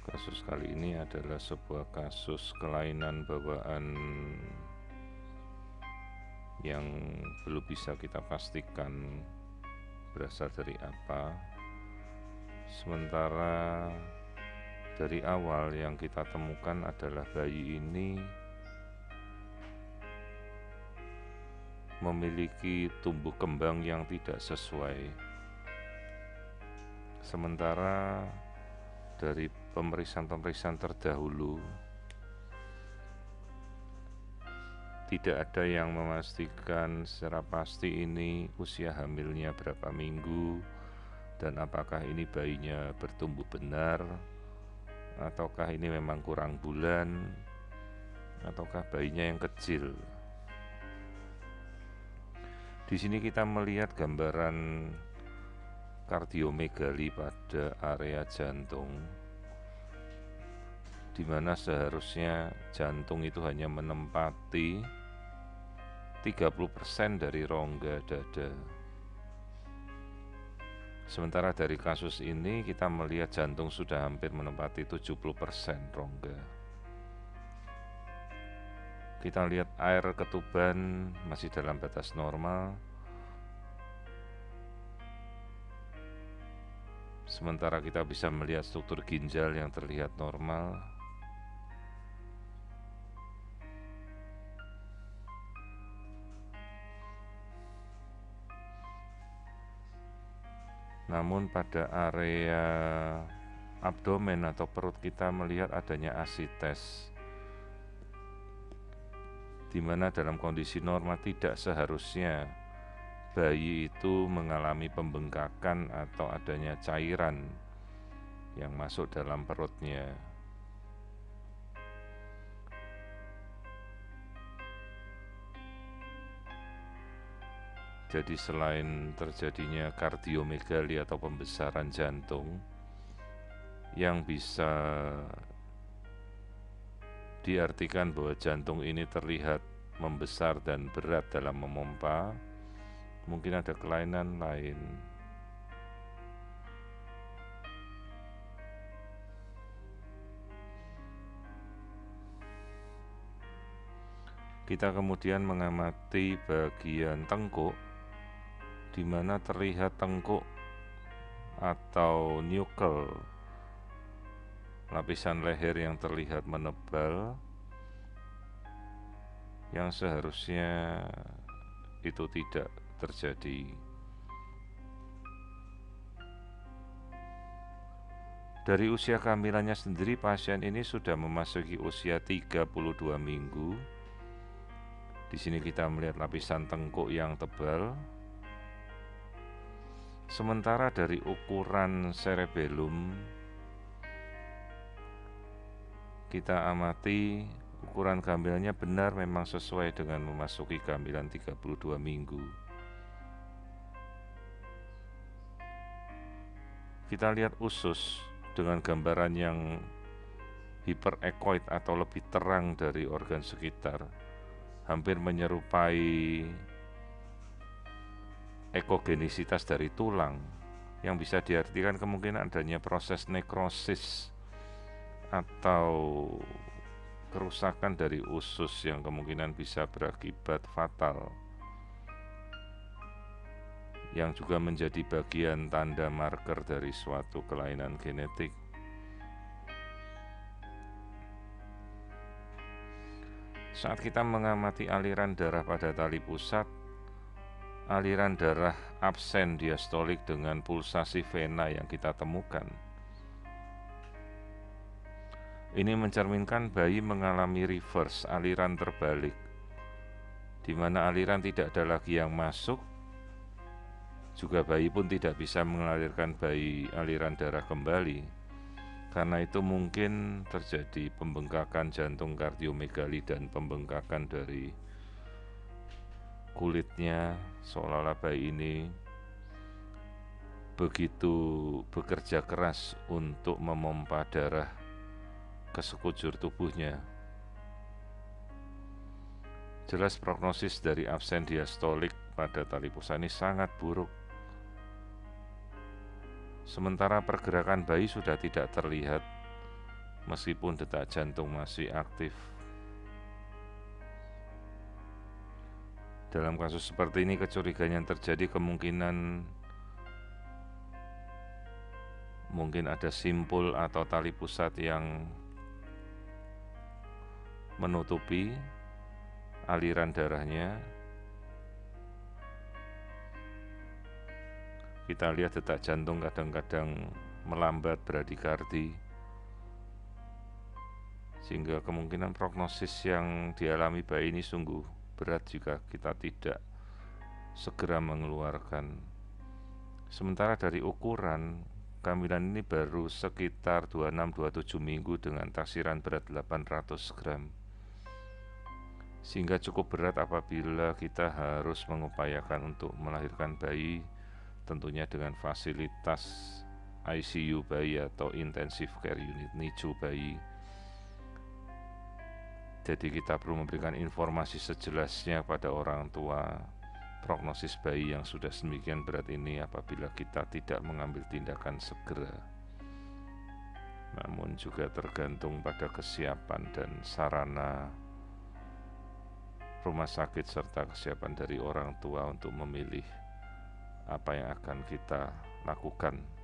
Kasus kali ini adalah sebuah kasus kelainan bawaan yang belum bisa kita pastikan berasal dari apa. Sementara dari awal yang kita temukan adalah bayi ini memiliki tumbuh kembang yang tidak sesuai. Sementara dari pemeriksaan-pemeriksaan terdahulu tidak ada yang memastikan secara pasti ini usia hamilnya berapa minggu dan apakah ini bayinya bertumbuh benar ataukah ini memang kurang bulan ataukah bayinya yang kecil. Di sini kita melihat gambaran kardiomegali pada area jantung, di mana seharusnya jantung itu hanya menempati 30% dari rongga dada. Sementara dari kasus ini kita melihat jantung sudah hampir menempati 70% rongga. Kita lihat air ketuban masih dalam batas normal. Sementara kita bisa melihat struktur ginjal yang terlihat normal. Namun pada area abdomen atau perut kita melihat adanya asites, di mana dalam kondisi normal tidak seharusnya bayi itu mengalami pembengkakan atau adanya cairan yang masuk dalam perutnya. Jadi selain terjadinya kardiomegali atau pembesaran jantung yang bisa diartikan bahwa jantung ini terlihat membesar dan berat dalam memompa, mungkin ada kelainan lain. Kita kemudian mengamati bagian tengkuk, di mana terlihat tengkuk atau knuckle, lapisan leher yang terlihat menebal, yang seharusnya itu tidak terjadi. Dari usia kehamilannya sendiri, pasien ini sudah memasuki usia 32 minggu. Di sini kita melihat lapisan tengkuk yang tebal. Sementara dari ukuran cerebellum, kita amati ukuran kehamilannya benar memang sesuai dengan memasuki kehamilan 32 minggu. Kita lihat usus dengan gambaran yang hyperechoid atau lebih terang dari organ sekitar, hampir menyerupai ekogenisitas dari tulang, yang bisa diartikan kemungkinan adanya proses nekrosis atau kerusakan dari usus yang kemungkinan bisa berakibat fatal, yang juga menjadi bagian tanda marker dari suatu kelainan genetik. Saat kita mengamati aliran darah pada tali pusat, aliran darah absen diastolik dengan pulsasi vena yang kita temukan. Ini mencerminkan bayi mengalami reverse, aliran terbalik, di mana aliran tidak ada lagi yang masuk, juga bayi pun tidak bisa mengalirkan aliran darah kembali. Karena itu mungkin terjadi pembengkakan jantung kardiomegali dan pembengkakan dari kulitnya, seolah-olah bayi ini begitu bekerja keras untuk memompa darah ke sekujur tubuhnya. Jelas prognosis dari absen diastolik pada tali pusat ini sangat buruk. Sementara pergerakan bayi sudah tidak terlihat meskipun detak jantung masih aktif. Dalam kasus seperti ini, kecurigaan yang terjadi kemungkinan mungkin ada simpul atau tali pusat yang menutupi aliran darahnya. Kita lihat detak jantung kadang-kadang melambat bradikardi, sehingga kemungkinan prognosis yang dialami bayi ini sungguh berat jika kita tidak segera mengeluarkan. Sementara dari ukuran, kehamilan ini baru sekitar 26-27 minggu dengan taksiran berat 800 gram, sehingga cukup berat apabila kita harus mengupayakan untuk melahirkan bayi, tentunya dengan fasilitas ICU bayi atau Intensive Care Unit, NICU bayi. Jadi kita perlu memberikan informasi sejelasnya pada orang tua prognosis bayi yang sudah sedemikian berat ini apabila kita tidak mengambil tindakan segera. Namun juga tergantung pada kesiapan dan sarana rumah sakit serta kesiapan dari orang tua untuk memilih apa yang akan kita lakukan